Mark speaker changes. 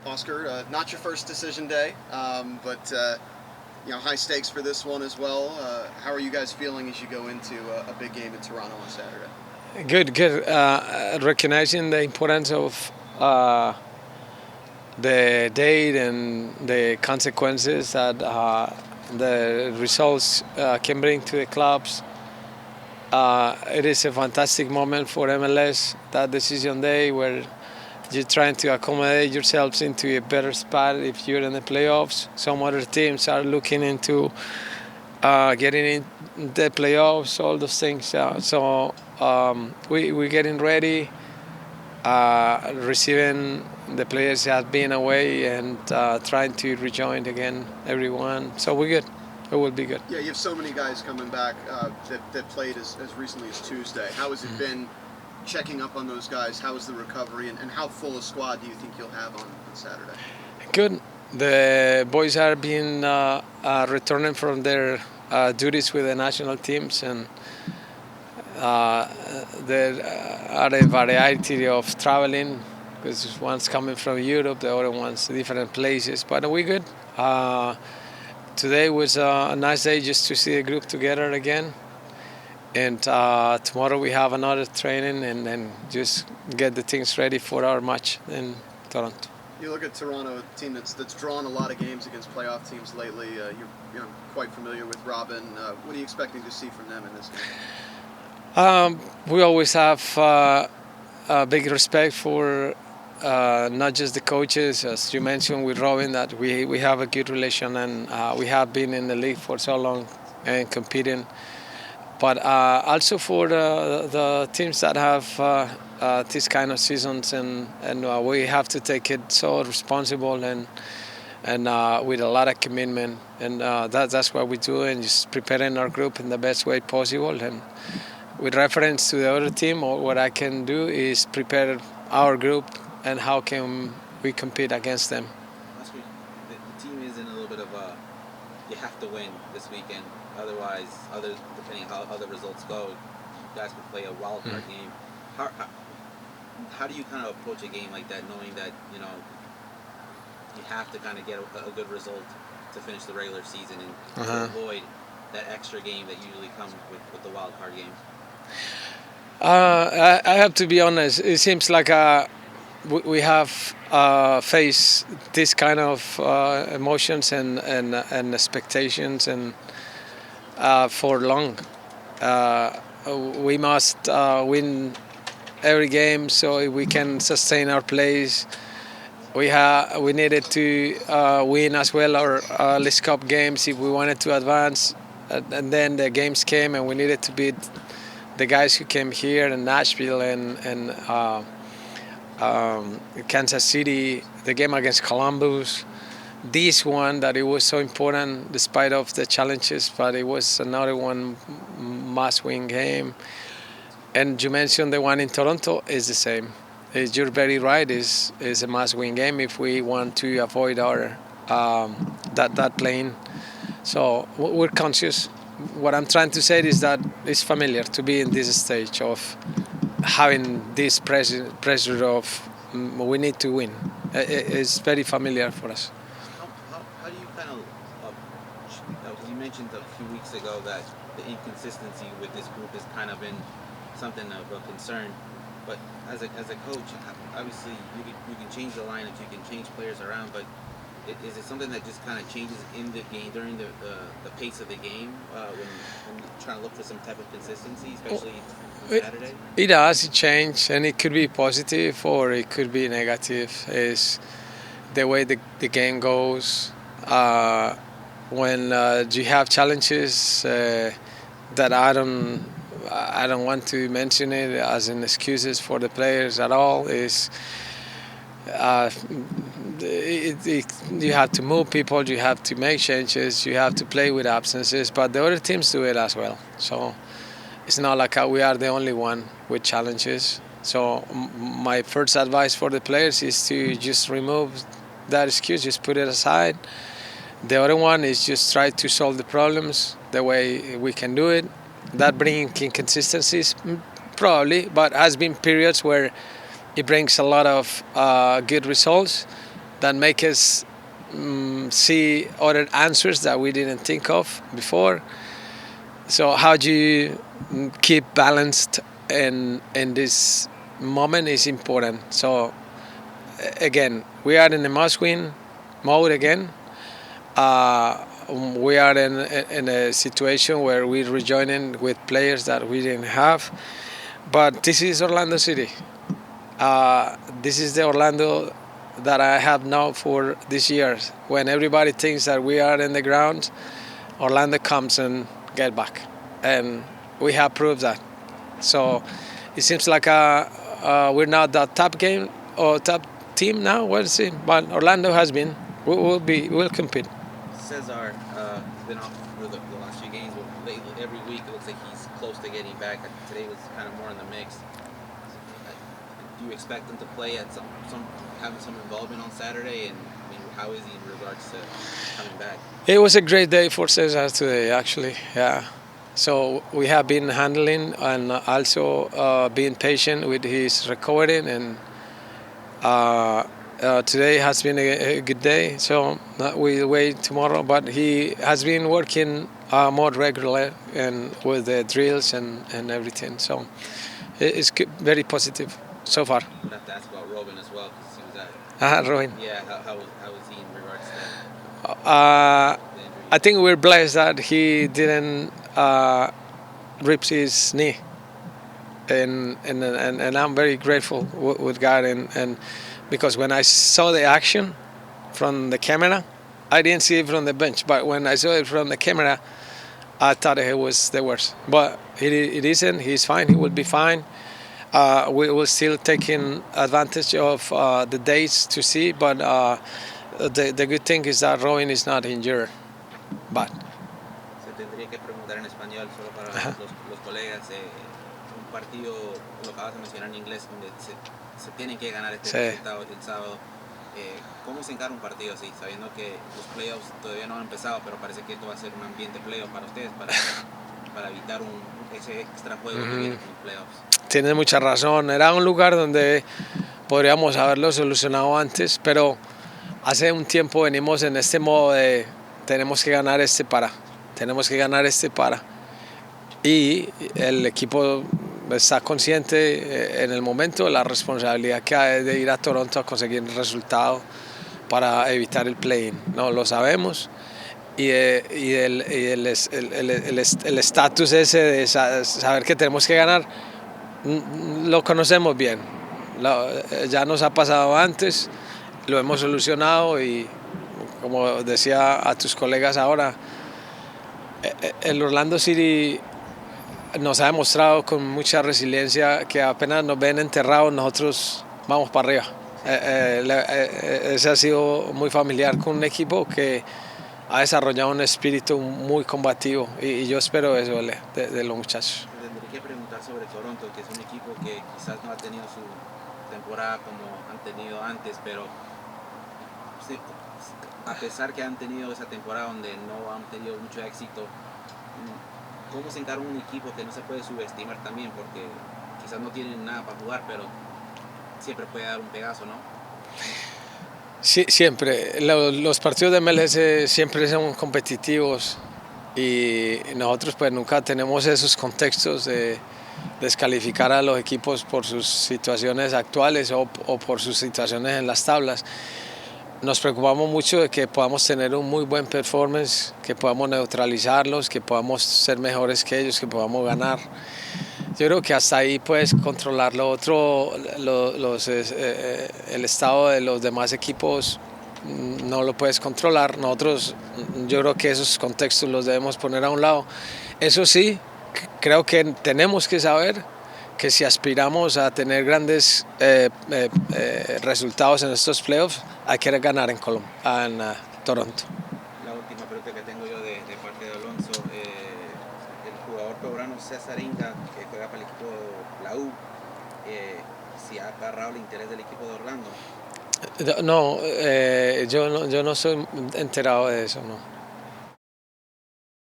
Speaker 1: Oscar, not your first decision day, but high stakes for this one as well. How are you guys feeling as you go into a big game in Toronto on Saturday?
Speaker 2: Good, good. Recognizing the importance of the date and the consequences that the results can bring to the clubs. It is a fantastic moment for MLS, that decision day where you're trying to accommodate yourselves into a better spot if you're in the playoffs. Some other teams are looking into getting in the playoffs, all those things. We're getting ready, receiving the players that have been away and trying to rejoin again everyone. So we're good. It will be good.
Speaker 1: Yeah, you have so many guys coming back that played as recently as Tuesday. How has it been checking up on those guys? How is the recovery, and how full a squad do you think you'll have on Saturday?
Speaker 2: Good. The boys are being returning from their duties with the national teams, and there are a variety of traveling because one's coming from Europe, the other one's different places. But we're good. Today was a nice day just to see the group together again. And tomorrow we have another training and then just get the things ready for our match in Toronto.
Speaker 1: You look at Toronto, a team that's drawn a lot of games against playoff teams lately. You're quite familiar with Robin. What are you expecting to see from them in this game?
Speaker 2: We always have a big respect for not just the coaches, as you mentioned with Robin, that we have a good relation, and we have been in the league for so long and competing. But also for the teams that have this kind of seasons, and we have to take it so responsible and with a lot of commitment, and that's what we do, and just preparing our group in the best way possible. And with reference to the other team, what I can do is prepare our group and how can we compete against them.
Speaker 3: Oscar, the team is in a little bit of a you have to win this weekend. Otherwise, depending on how other results go, you guys could play a wild card game. How do you kind of approach a game like that, knowing that you have to kind of get a good result to finish the regular season and to avoid that extra game that usually comes with the wild card game?
Speaker 2: I have to be honest. It seems like we have faced this kind of emotions and expectations and for long. We must win every game so we can sustain our place. We needed to win as well our League Cup games if we wanted to advance. And then the games came, and we needed to beat the guys who came here in Nashville and Kansas City. The game against Columbus. This one that it was so important despite of the challenges, but it was another one must-win game. And you mentioned the one in Toronto is the same. You're very right. Is a must-win game if we want to avoid our that playing. So we're conscious. What I'm trying to say is that it's familiar to be in this stage of having this pressure of we need to win. It's very familiar for us.
Speaker 3: How do you kind of you mentioned a few weeks ago that the inconsistency with this group has kind of been something of a concern. But as a coach, obviously you can change the lineups, you can change players around, but is it something that just kind of changes in the game during the pace of the game when you're trying to look for some type of consistency, especially on Saturday?
Speaker 2: It does change, and it could be positive or it could be negative. Is the way the game goes. When you have challenges that I don't want to mention it as an excuses for the players at all. Is you have to move people, you have to make changes, you have to play with absences, but the other teams do it as well. So it's not like we are the only one with challenges. So my first advice for the players is to just remove that excuse, just put it aside. The other one is just try to solve the problems the way we can do it. That bringing inconsistencies, probably, but has been periods where it brings a lot of good results. that make us see other answers that we didn't think of before. So how do you keep balanced in this moment is important. So again, we are in the must-win mode again. We are in a situation where we're rejoining with players that we didn't have. But this is Orlando City. This is the Orlando that I have now for this year. When everybody thinks that we are in the ground, Orlando comes and get back, and we have proved that. So it seems like we're not the top game or top team now. We'll see, but Orlando has been. We'll compete.
Speaker 3: Cesar has been off for the last few games, but lately, every week it looks like he's close to getting back. Today was kind of more in the mix. Do you expect him to play at having some involvement on Saturday? And I mean, how is he in regards to coming back?
Speaker 2: It was a great day for Cesar today, actually. Yeah. So we have been handling and also being patient with his recording, and today has been a good day. So we'll wait tomorrow, but he has been working more regularly and with the drills and everything. So it's good, very positive so far.
Speaker 3: I'd have to ask about Robin as well, because he was at.
Speaker 2: Robin.
Speaker 3: Yeah, how is he in regards to that? The injury?
Speaker 2: I think we're blessed that he didn't rip his knee, and I'm very grateful with God, and because when I saw the action from the camera, I didn't see it from the bench, but when I saw it from the camera, I thought it was the worst. But it isn't. He's fine. He will be fine. We will still taking advantage of the dates to see, but the good thing is that Robin is not injured. But
Speaker 3: Se tendría que preguntar en español solo para los colegas. Un partido, lo acabas de mencionar en inglés, donde se tienen que ganar este
Speaker 2: Sí.
Speaker 3: resultado el sábado. ¿Cómo se encara un partido así, sabiendo que los playoffs todavía no han empezado, pero parece que esto va a ser un ambiente playoff para ustedes, para evitar ese extra juego que viene con los playoffs?
Speaker 2: tienes mucha razón. Era un lugar donde podríamos haberlo solucionado antes, pero hace un tiempo venimos en este modo de tenemos que ganar tenemos que ganar y el equipo está consciente en el momento de la responsabilidad que hay de ir a Toronto a conseguir el resultado para evitar el play-in. No, lo sabemos, y el estatus ese de saber que tenemos que ganar lo conocemos bien. Ya nos ha pasado antes, lo hemos solucionado, y como decía a tus colegas ahora, el Orlando City nos ha demostrado con mucha resiliencia que apenas nos ven enterrados, nosotros vamos para arriba. Ese ha sido muy familiar con un equipo que ha desarrollado un espíritu muy combativo, y yo espero eso de los muchachos.
Speaker 3: Tendré que preguntar sobre Toronto, que es un equipo que quizás no ha tenido su temporada como han tenido antes, pero sí, a pesar que han tenido esa temporada donde no han tenido mucho éxito, ¿cómo se encara un equipo que no se puede subestimar también? Porque quizás no tienen nada para jugar, pero siempre puede dar un pegazo, ¿no?
Speaker 2: Sí, siempre. Los partidos de MLS siempre son competitivos, y nosotros pues nunca tenemos esos contextos de descalificar a los equipos por sus situaciones actuales o por sus situaciones en las tablas. Nos preocupamos mucho de que podamos tener un muy buen performance, que podamos neutralizarlos, que podamos ser mejores que ellos, que podamos ganar. Yo creo que hasta ahí puedes controlar lo otro, el estado de los demás equipos no lo puedes controlar. Nosotros, yo creo que esos contextos los debemos poner a un lado. Eso sí, creo que tenemos que saber que si aspiramos a tener grandes resultados en estos playoffs, hay que ganar en Toronto.
Speaker 3: La última pregunta que tengo yo de parte de Alonso, el jugador peruano César Inga, que juega para el equipo de la U, si ha agarrado el interés del equipo de Orlando.
Speaker 2: No, yo no soy enterado de eso, no.